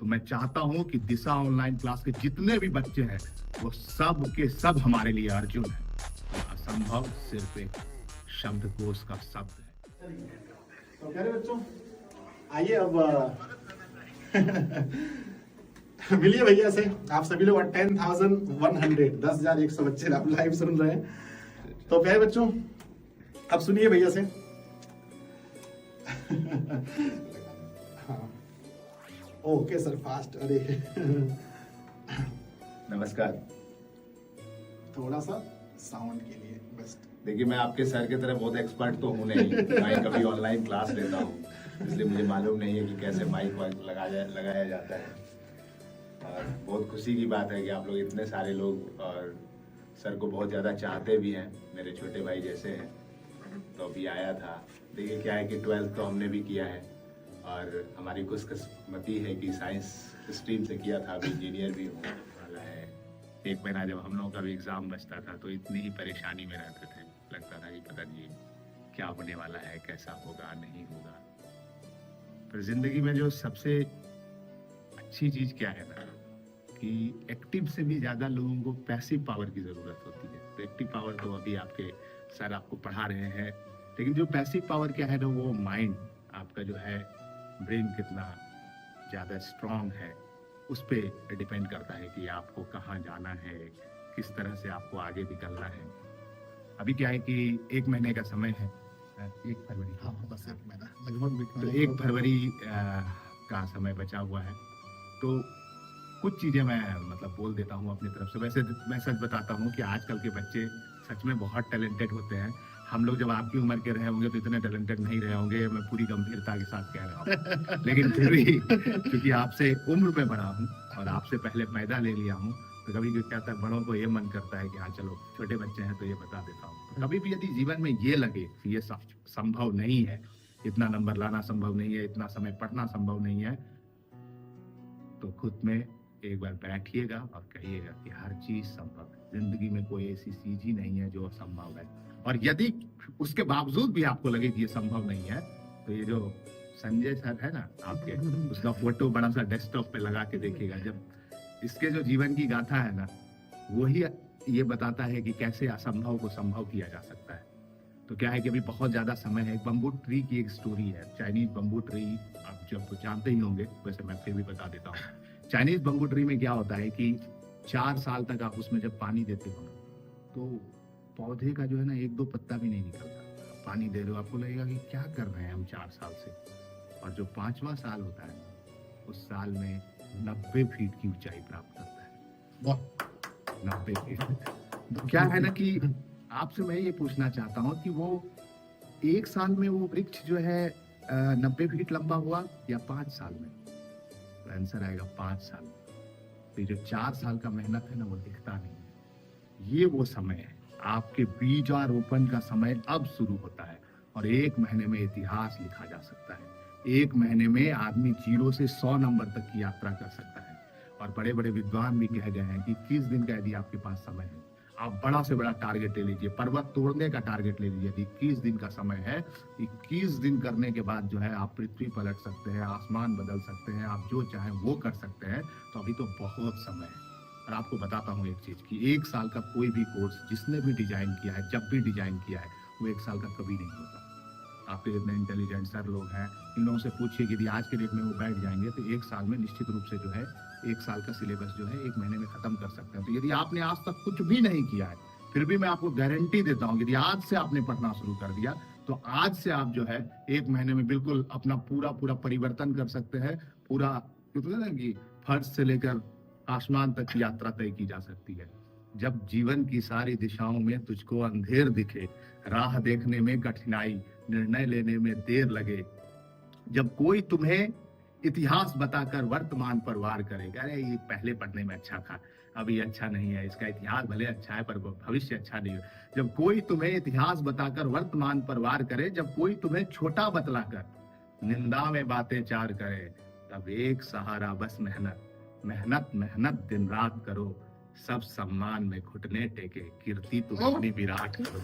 तो मैं चाहता हूं कि दिशा ऑनलाइन क्लास के जितने भी बच्चे हैं वो सब के सब हमारे लिए अर्जुन है। असंभव सिर्फ एक शब्दकोश का शब्द है। तो प्यारे बच्चों, आइए अब मिलिए भैया से। आप सभी लोग 10,100 10,100 बच्चे आप लाइव सुन रहे हैं। तो प्यारे बच्चों, अब सुनिए भैया से। हाँ, ओके सर, फास्ट। अरे नमस्कार। थोड़ा सा साउंड के लिए बेस्ट। देखिए, मैं आपके सर की तरह बहुत एक्सपर्ट तो हूँ नहीं, मैं कभी ऑनलाइन क्लास लेता हूँ, इसलिए मुझे मालूम नहीं है कि कैसे माइक वाइक लगाया जाता है। और बहुत खुशी की बात है कि आप लोग इतने सारे लोग और सर को बहुत ज़्यादा चाहते भी हैं, मेरे छोटे भाई जैसे हैं। तो अभी आया था। देखिए क्या है कि 12th तो हमने भी किया है और हमारी खुशकिस्मती है कि साइंस स्ट्रीम से किया था, अभी इंजीनियर भी होने वाला है। एक महीना जब हम लोगों का भी एग्जाम बचता था तो इतनी ही परेशानी में रहते थे, लगता था कि पता नहीं क्या होने वाला है, कैसा होगा नहीं होगा। पर जिंदगी में जो सबसे अच्छी चीज क्या है ना, कि एक्टिव से भी ज्यादा लोगों को पैसिव पावर की जरूरत होती है। तो एक्टिव पावर तो अभी आपके सर आपको पढ़ा रहे हैं, लेकिन जो पैसिव पावर क्या है ना, वो माइंड आपका जो है, ब्रेन कितना ज्यादा स्ट्रांग है उस पर डिपेंड करता है कि आपको कहाँ जाना है, किस तरह से आपको आगे निकलना है। अभी क्या है कि 1 महीने का समय है, 1 फरवरी। हाँ, बस 1 महीना लगभग। तो 1 फरवरी का समय बचा हुआ है। तो कुछ चीजें मैं मतलब बोल देता हूँ अपनी तरफ से। वैसे मैं सच बताता हूँ कि आजकल के बच्चे सच में बहुत टैलेंटेड होते हैं। हम लोग जब आपकी उम्र के रहे होंगे तो इतने टैलेंटेड नहीं रहे होंगे, मैं पूरी गंभीरता के साथ कह रहा हूँ। लेकिन फिर भी क्योंकि आपसे उम्र में बड़ा हूँ और आपसे पहले पैदा ले लिया हूँ, तो कभी कभी क्या है, बड़ों को ये मन करता है कि हाँ चलो छोटे बच्चे हैं तो ये बता देता हूँ। तो कभी भी यदि जीवन में ये लगे कि ये संभव नहीं है, इतना नंबर लाना संभव नहीं है, इतना समय पढ़ना संभव नहीं है, तो खुद में एक बार बैठिएगा और कहिएगा कि हर चीज संभव है। जिंदगी में कोई ऐसी चीज ही नहीं है जो असंभव है। और यदि उसके बावजूद भी आपको लगे कि ये संभव नहीं है, तो ये जो संजय सर है ना आपके, उसका फोटो बड़ा सा डेस्कटॉप पे लगा के देखिएगा। जब इसके जो जीवन की गाथा है ना, वही ये बताता है कि कैसे असंभव को संभव किया जा सकता है। तो क्या है कि अभी बहुत ज्यादा समय है। बम्बू ट्री की एक स्टोरी है, चाइनीज बम्बू ट्री, आप जब जानते ही होंगे, वैसे मैं फिर भी बता देता हूँ। चाइनीज बम्बू ट्री में क्या होता है कि 4 साल तक आप उसमें जब पानी देते हो तो पौधे का जो है ना 1-2 पत्ता भी नहीं निकलता। पानी दे रहे हो, आपको लगेगा कि क्या कर रहे हैं हम 4 साल से। और जो 5वां साल होता है, उस साल में 90 फीट की ऊंचाई प्राप्त करता है। 90 फीट। तो क्या है ना कि आपसे मैं ये पूछना चाहता हूँ कि वो 1 साल में वो वृक्ष जो है 90 फीट लंबा हुआ या 5 साल में? तो आंसर आएगा 5 साल में। तो जो 4 साल का मेहनत है ना, वो दिखता नहीं है। ये वो समय है, आपके बीजारोपण का समय अब शुरू होता है। और 1 महीने में इतिहास लिखा जा सकता है। 1 महीने में आदमी 0 से 100 नंबर तक की यात्रा कर सकता है। और बड़े बड़े विद्वान भी कह गए हैं कि 21 दिन का यदि आपके पास समय है, आप बड़ा से बड़ा टारगेट ले लीजिए, पर्वत तोड़ने का टारगेट ले लीजिए। 21 दिन का समय है, 21 दिन करने के बाद जो है आप पृथ्वी पलट सकते हैं, आसमान बदल सकते हैं, आप जो चाहें वो कर सकते हैं। तो अभी तो बहुत समय है। और आपको बताता हूँ एक चीज कि 1 साल का कोई भी कोर्स जिसने भी डिजाइन किया है, जब भी डिजाइन किया है, वो 1 साल का कभी नहीं होता। आपके जितने इंटेलिजेंट सर लोग हैं, इन लोगों से पूछिए कि यदि आज के डेट में वो बैठ जाएंगे तो 1 साल में निश्चित रूप से जो है 1 साल का सिलेबस जो है 1 महीने में खत्म कर सकते हैं। तो यदि आपने आज तक कुछ भी नहीं किया है, फिर भी मैं आपको गारंटी देता हूँ, यदि आज से आपने पढ़ना शुरू कर दिया तो आज से आप जो है 1 महीने में बिल्कुल अपना पूरा परिवर्तन कर सकते हैं। पूरा ना कि फर्श से लेकर आसमान तक की यात्रा तय की जा सकती है। जब जीवन की सारी दिशाओं में तुझको अंधेर दिखे, राह देखने में कठिनाई, निर्णय लेने में देर लगे, जब कोई तुम्हें इतिहास बताकर वर्तमान पर वार करेगा, अरे ये पहले पढ़ने में अच्छा था, अभी अच्छा नहीं है, इसका इतिहास भले अच्छा है पर भविष्य अच्छा नहीं है। जब कोई तुम्हें इतिहास बताकर वर्तमान पर वार करे, जब कोई तुम्हें छोटा बतलाकर निंदा में बातें चार करे, तब एक सहारा बस मेहनत, मेहनत मेहनत दिन रात करो, सब सम्मान में घुटने टेके, कीर्ति तुम अपनी विराट करो।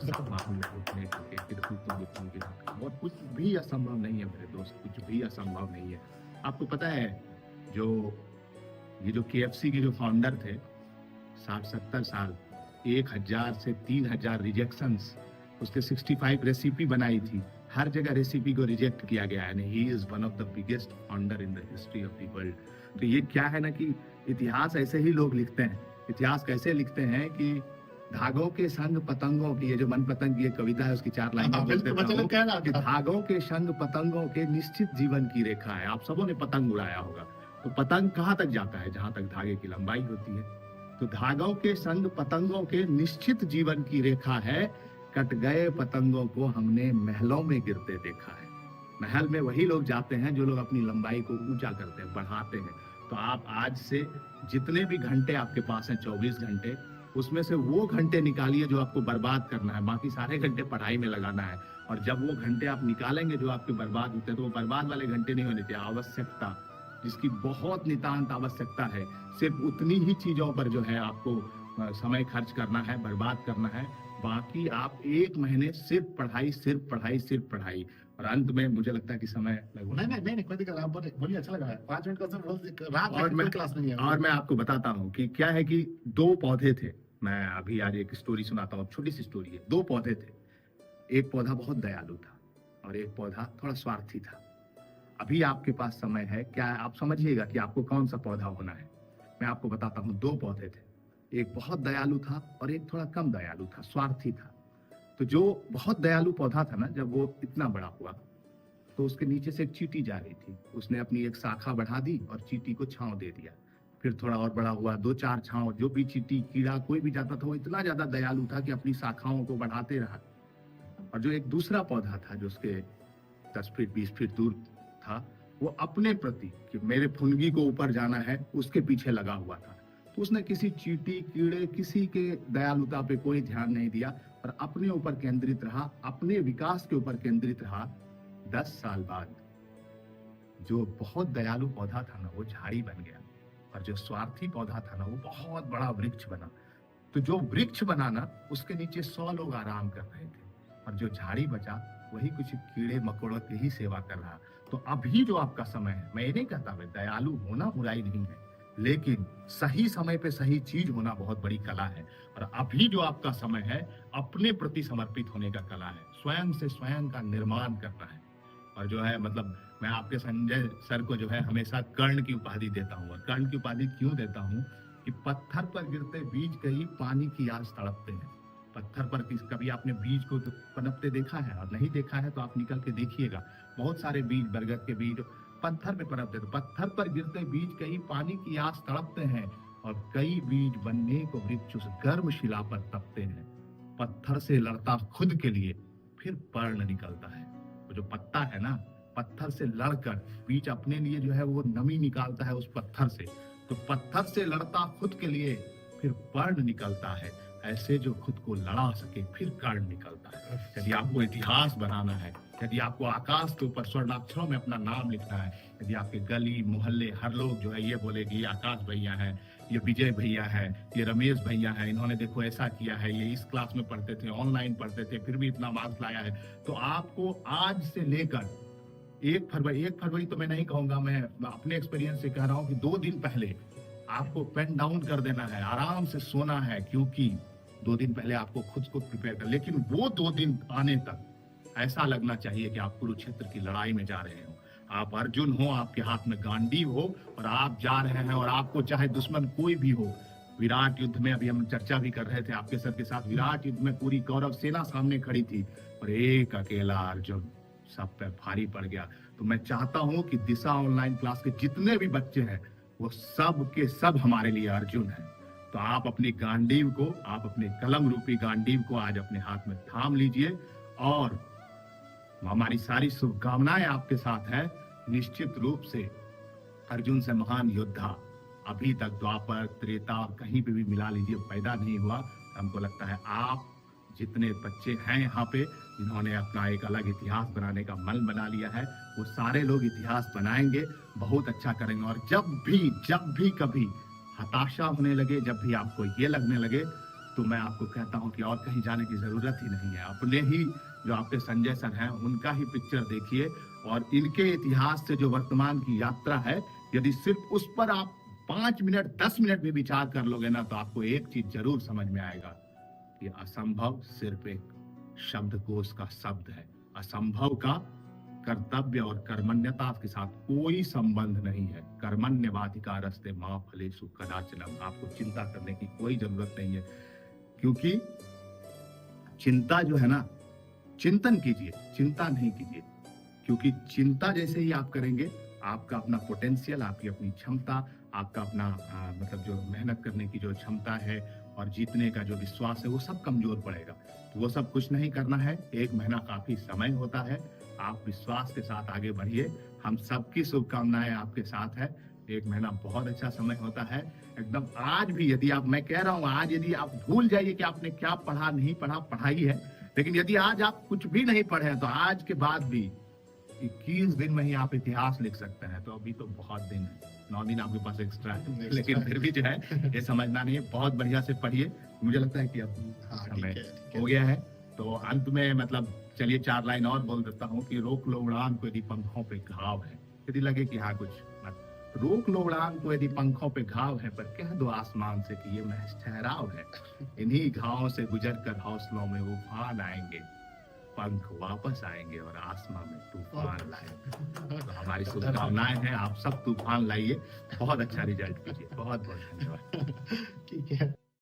सम्मान में घुटने टेके, कीर्ति तुम अपनी विराट करो। और कुछ भी असंभव नहीं है मेरे दोस्त, कुछ भी असंभव नहीं है। आपको पता है जो ये जो KFC के जो फाउंडर थे 60-70 साल, 1000 से 3000 रिजेक्शंस, उसके 65 रेसिपी बनाई थी, हर जगह रेसिपी को रिजेक्ट किया गया है। He is one of the biggest founder in the history of the world. तो ये क्या है ना कि इतिहास ऐसे ही लोग लिखते हैं। इतिहास कैसे लिखते हैं कि धागों के संग पतंगों की, ये जो मन पतंग की एक कविता है उसकी 4 लाइन कि धागों के संग पतंगों के निश्चित जीवन की रेखा है। आप सबों ने पतंग उड़ाया होगा, तो पतंग कहाँ तक जाता है? जहां तक धागे की लंबाई होती है। तो धागों के संग पतंगों के निश्चित जीवन की रेखा है, कट गए पतंगों को हमने महलों में गिरते देखा है। महल में वही लोग जाते हैं जो लोग अपनी लंबाई को ऊंचा करते हैं, बढ़ाते हैं। तो आप आज से जितने भी घंटे आपके पास हैं, 24 घंटे, उसमें से वो घंटे निकालिए जो आपको बर्बाद करना है, बाकी सारे घंटे पढ़ाई में लगाना है। और जब वो घंटे आप निकालेंगे जो आपके बर्बाद होते हैं, तो वो बर्बाद वाले घंटे नहीं होने चाहिए। आवश्यकता, जिसकी बहुत नितांत आवश्यकता है, सिर्फ उतनी ही चीजों पर जो है आपको समय खर्च करना है, बर्बाद करना है। बाकी आप 1 महीने सिर्फ पढ़ाई, सिर्फ पढ़ाई, सिर्फ पढ़ाई। और अंत में मुझे लगता है कि समय लगभग नहीं कोई दिक्कत, आप बोलिए, अच्छा लगा। 5 मिनट का रात और मैं क्लास नहीं है। और मैं आपको बताता हूँ कि क्या है कि 2 पौधे थे। मैं अभी आज एक स्टोरी सुनाता हूँ, छोटी सी स्टोरी है। 2 पौधे थे, एक पौधा बहुत दयालु था और एक पौधा थोड़ा स्वार्थी था। अभी आपके पास समय है, क्या आप समझिएगा कि आपको कौन सा पौधा होना है। मैं आपको बताता हूँ। 2 पौधे थे, एक बहुत दयालु था और एक थोड़ा कम दयालु था, स्वार्थी था। तो जो बहुत दयालु पौधा था ना, जब वो इतना बड़ा हुआ तो उसके नीचे से एक चींटी जा रही थी। उसने अपनी एक शाखा बढ़ा दी और चींटी को छांव दे दिया। फिर थोड़ा और बड़ा हुआ, 2-4 छांव। जो भी चींटी, कीड़ा, कोई भी जाता था, वो इतना ज्यादा दयालु था कि अपनी शाखाओं को बढ़ाते रहा। और जो एक दूसरा पौधा था जो उसके 10 फीट 20 फीट दूर था, वो अपने प्रति कि मेरे फुनगी को ऊपर जाना है, उसके पीछे लगा हुआ था। तो उसने किसी चींटी, कीड़े, किसी के दयालुता पे कोई ध्यान नहीं दिया और अपने ऊपर केंद्रित रहा, अपने विकास के ऊपर केंद्रित रहा। 10 साल बाद जो बहुत दयालु पौधा था ना, वो झाड़ी बन गया और जो स्वार्थी पौधा था ना, वो बहुत बड़ा वृक्ष बना। तो जो वृक्ष बना ना, उसके नीचे 100 लोग आराम कर रहे थे और जो झाड़ी बचा वही कुछ कीड़े मकोड़ों की ही सेवा कर रहा। तो अभी जो आपका समय है, मैं ये नहीं कहता मैं दयालु होना बुराई नहीं है, लेकिन सही समय पे सही चीज होना बहुत बड़ी कला है। और अभी जो आपका समय है, अपने प्रति समर्पित होने का कला है, स्वयं से स्वयं का निर्माण करना है। और जो है मतलब मैं आपके संजय सर को जो है हमेशा कर्ण की उपाधि देता हूँ। और कर्ण की उपाधि क्यों देता हूँ कि पत्थर पर गिरते बीज कहीं पानी की आस तड़पते हैं। पत्थर पर कभी आपने बीज को तो पनपते देखा है? और नहीं देखा है तो आप निकल के देखिएगा, बहुत सारे बीज, बरगद के बीज पत्थर पे पनपते। तो पत्थर पर गिरते बीज कहीं पानी की आस तड़पते हैं और कई बीज बनने को वृक्ष उस गर्म शिला पर तपते हैं। पत्थर से लड़ता खुद के लिए, फिर पर्ण निकलता है। वो जो पत्ता है ना, पत्थर से लड़कर बीज अपने लिए जो है वो नमी निकालता है उस पत्थर से। तो पत्थर से लड़ता खुद के लिए, फिर पर्ण निकलता है। ऐसे जो खुद को लड़ा सके, फिर कर्ण निकलता है। यदि आपको इतिहास बनाना है, यदि आपको आकाश के ऊपर स्वर्णाक्षरों में अपना नाम लिखना है, यदि आपके गली मोहल्ले हर लोग जो है ये बोले कि ये आकाश भैया है, ये विजय भैया है, ये रमेश भैया है, इन्होंने देखो ऐसा किया है, ये इस क्लास में पढ़ते थे, ऑनलाइन पढ़ते थे, फिर भी इतना मार्क्स लाया है। तो आपको आज से लेकर 1 फरवरी तो मैं नहीं कहूंगा, मैं अपने एक्सपीरियंस से कह रहा हूँ कि 2 दिन पहले आपको पेन डाउन कर देना है, आराम से सोना है, क्योंकि 2 दिन पहले आपको खुद को प्रिपेयर कर। लेकिन वो 2 दिन आने तक ऐसा लगना चाहिए कि आप कुरुक्षेत्र की लड़ाई में जा रहे हो, आप अर्जुन हो, आपके हाथ में गांडीव हो और आप जा रहे हैं। और आपको चाहे दुश्मन कोई भी हो, विराट युद्ध में अभी हम चर्चा भी कर रहे थे आपके सर के साथ, विराट युद्ध में पूरी कौरव सेना सामने खड़ी थी और एक अकेला अर्जुन सब पे भारी पड़ गया। तो मैं चाहता हूं कि दिशा ऑनलाइन क्लास के जितने भी बच्चे हैं, वो सब के सब हमारे लिए अर्जुन हैं। तो आप अपनी गांडीव को, आप अपने कलम रूपी गांडीव को आज अपने हाथ में थाम लीजिए और हमारी सारी शुभकामनाएं आपके साथ है। निश्चित रूप से अर्जुन से महान योद्धा अभी तक द्वापर, त्रेता और कहीं पे भी मिला लीजिए पैदा नहीं हुआ। हमको लगता है आप जितने बच्चे हैं यहाँ पे, जिन्होंने अपना एक अलग इतिहास बनाने का मन बना लिया है, वो सारे लोग इतिहास बनाएंगे, बहुत अच्छा करेंगे। और जब भी कभी हताशा होने लगे, जब भी आपको ये लगने लगे, तो मैं आपको कहता हूं कि और कहीं जाने की जरूरत ही नहीं है। अपने ही जो आपके संजय सर हैं, उनका ही पिक्चर देखिए और इनके इतिहास से जो वर्तमान की यात्रा है, यदि सिर्फ उस पर आप 5 मिनट 10 मिनट भी विचार कर लोगे ना, तो आपको एक चीज जरूर समझ में आएगा कि असंभव सिर्फ एक शब्दकोश का शब्द है। असंभव का कर्तव्य और कर्मण्यता के साथ कोई संबंध नहीं है। कर्मण्यवाधिकारस्ते मां फलेषु कदाचनम। आपको चिंता करने की कोई जरूरत नहीं है, क्योंकि चिंता जो है ना, चिंतन कीजिए, चिंता नहीं कीजिए, क्योंकि चिंता जैसे ही आप करेंगे, आपका अपना पोटेंशियल, आपकी अपनी क्षमता, आपका अपना मतलब जो मेहनत करने की जो क्षमता है और जीतने का जो विश्वास है, वो सब कमजोर पड़ेगा। तो वो सब कुछ नहीं करना है। 1 महीना काफी समय होता है। आप विश्वास के साथ आगे बढ़िए। हम सबकी शुभकामनाएं आपके साथ है। 1 महीना बहुत अच्छा समय होता है। एकदम आज भी यदि आप, मैं कह रहा हूँ, आज यदि आप भूल जाइए कि आपने क्या पढ़ा नहीं पढ़ा, पढ़ाई है, लेकिन यदि आज आप कुछ भी नहीं पढ़े हैं, तो आज के बाद भी 21 दिन में ही आप इतिहास लिख सकते हैं। तो अभी तो बहुत दिन है, 9 दिन आपके पास एक्स्ट्रा है, लेकिन फिर भी जो है ये समझना नहीं है। बहुत बढ़िया से पढ़िए। मुझे लगता है कि अब समय हो गया है, तो अंत में मतलब चलिए 4 लाइन और बोल देता हूँ कि रोक लो उड़ान को यदि पंखों पे घाव है। यदि लगे कि हाँ कुछ मत, रोक लो उड़ान को यदि पंखों पे घाव है, पर कह दो आसमान से कि ये महज ठहराव है। इन्हीं घावों से गुजर कर हौसलों में उफान आएंगे, पंख वापस आएंगे और आसमान में तूफान लाएंगे। तो हमारी शुभकामनाएं हैं, आप सब तूफान लाइए, बहुत अच्छा रिजल्ट कीजिए। बहुत बहुत धन्यवाद। ठीक है।